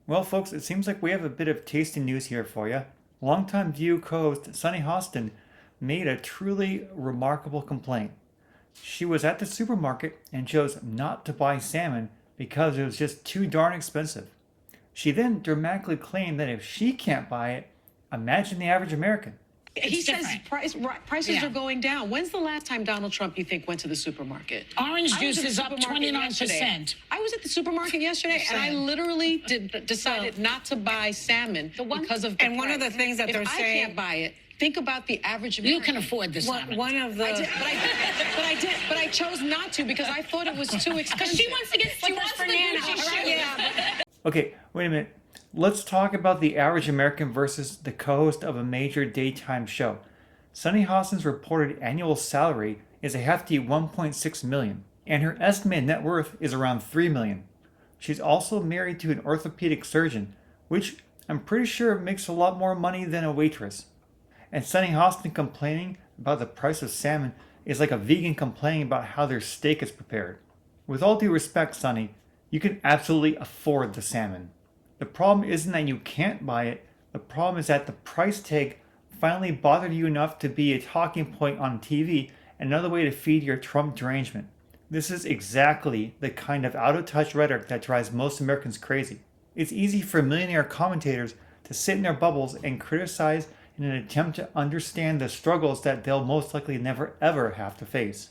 Well, folks, it seems like we have a bit of tasty news here for you. Longtime View co-host Sunny Hostin made a truly remarkable complaint. She was at the supermarket and chose not to buy salmon because it was just too darn expensive. She then dramatically claimed that if she can't buy it, imagine the average American. He says prices are going down. When's the last time Donald Trump, you think, went to the supermarket? Orange juice is up 29%. I was at the supermarket yesterday, and I literally decided not to buy salmon because of the And one of the things that they're saying, I can't buy it. Think about the average American. You can afford the salmon. one of the I did, but I chose not to because I thought it was too expensive. Because she wants to get slippers for Nana. Yeah. Okay, wait a minute. Let's talk about the average American versus the co-host of a major daytime show. Sunny Hostin's reported annual salary is a hefty 1.6 million, and her estimated net worth is around 3 million. She's also married to an orthopedic surgeon, which I'm pretty sure makes a lot more money than a waitress. And Sunny Hostin complaining about the price of salmon is like a vegan complaining about how their steak is prepared. With all due respect, Sunny, you can absolutely afford the salmon. The problem isn't that you can't buy it, the problem is that the price tag finally bothered you enough to be a talking point on TV, another way to feed your Trump derangement. This is exactly the kind of out-of-touch rhetoric that drives most Americans crazy. It's easy for millionaire commentators to sit in their bubbles and criticize in an attempt to understand the struggles that they'll most likely never ever have to face.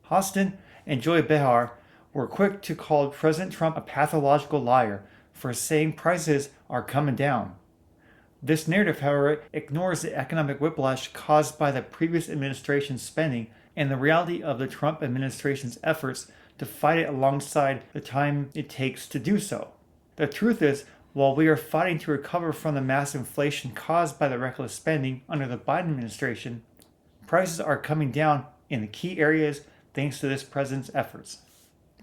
Hostin and Joy Behar were quick to call President Trump a pathological liar for saying prices are coming down. This narrative, however, ignores the economic whiplash caused by the previous administration's spending and the reality of the Trump administration's efforts to fight it alongside the time it takes to do so. The truth is, while we are fighting to recover from the massive inflation caused by the reckless spending under the Biden administration, prices are coming down in the key areas thanks to this president's efforts.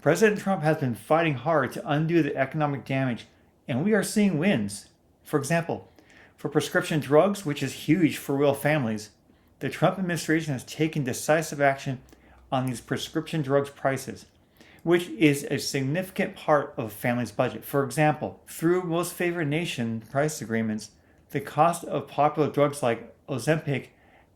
President Trump has been fighting hard to undo the economic damage, and we are seeing wins. For example, for prescription drugs, which is huge for real families, the Trump administration has taken decisive action on these prescription drugs prices, which is a significant part of a family's budget. For example, through most favored nation price agreements, the cost of popular drugs like Ozempic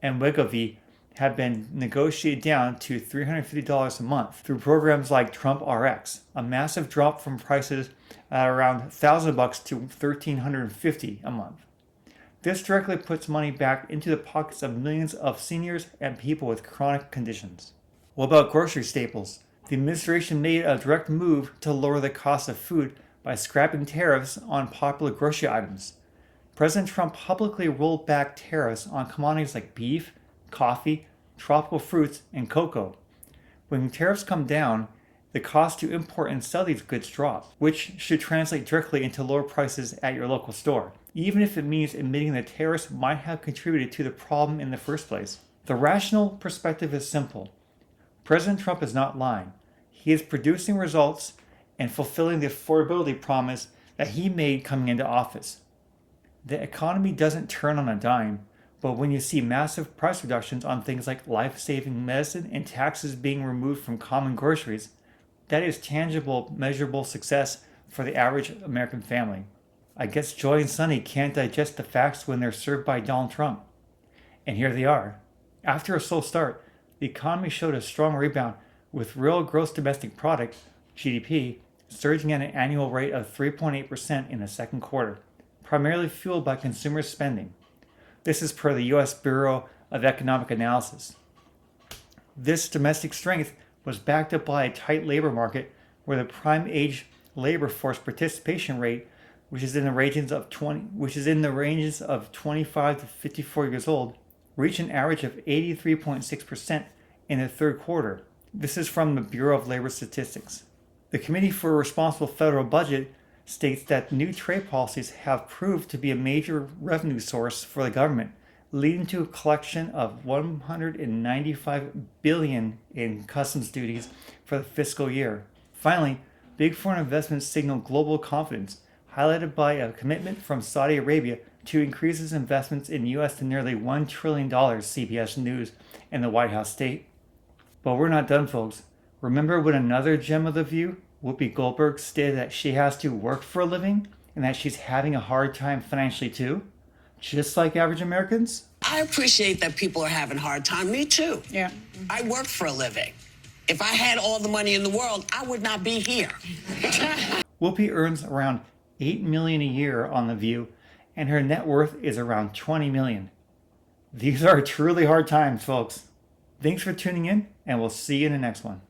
and Wegovy have been negotiated down to $350 a month through programs like Trump RX, a massive drop from prices at around $1,000 to $1,350 a month. This directly puts money back into the pockets of millions of seniors and people with chronic conditions. What about grocery staples? The administration made a direct move to lower the cost of food by scrapping tariffs on popular grocery items. President Trump publicly rolled back tariffs on commodities like beef, coffee, tropical fruits, and cocoa. When tariffs come down, the cost to import and sell these goods drop, which should translate directly into lower prices at your local store, even if it means admitting that tariffs might have contributed to the problem in the first place. The rational perspective is simple. President Trump is not lying. He is producing results and fulfilling the affordability promise that he made coming into office. The economy doesn't turn on a dime, but when you see massive price reductions on things like life-saving medicine and taxes being removed from common groceries, that is tangible, measurable success for the average American family. I guess Joy and Sunny can't digest the facts when they're served by Donald Trump. And here they are. After a slow start, the economy showed a strong rebound with real gross domestic product, GDP, surging at an annual rate of 3.8% in the second quarter, primarily fueled by consumer spending. This is per the U.S. Bureau of Economic Analysis. This domestic strength was backed up by a tight labor market where the prime age labor force participation rate, which is in the ranges of 25 to 54 years old, reached an average of 83.6% in the third quarter. This is from the Bureau of Labor Statistics. The Committee for a Responsible Federal Budget states that new trade policies have proved to be a major revenue source for the government, leading to a collection of $195 billion in customs duties for the fiscal year. Finally, big foreign investments signal global confidence, highlighted by a commitment from Saudi Arabia to increase its investments in U.S. to nearly $1 trillion, CBS News and the White House state. But we're not done, folks. Remember when another gem of The View, Whoopi Goldberg, stated that she has to work for a living and that she's having a hard time financially too, just like average Americans? I appreciate that people are having a hard time. Me too. Yeah. I work for a living. If I had all the money in the world, I would not be here. Whoopi earns around $8 million a year on The View, and her net worth is around $20 million. These are truly hard times, folks. Thanks for tuning in, and we'll see you in the next one.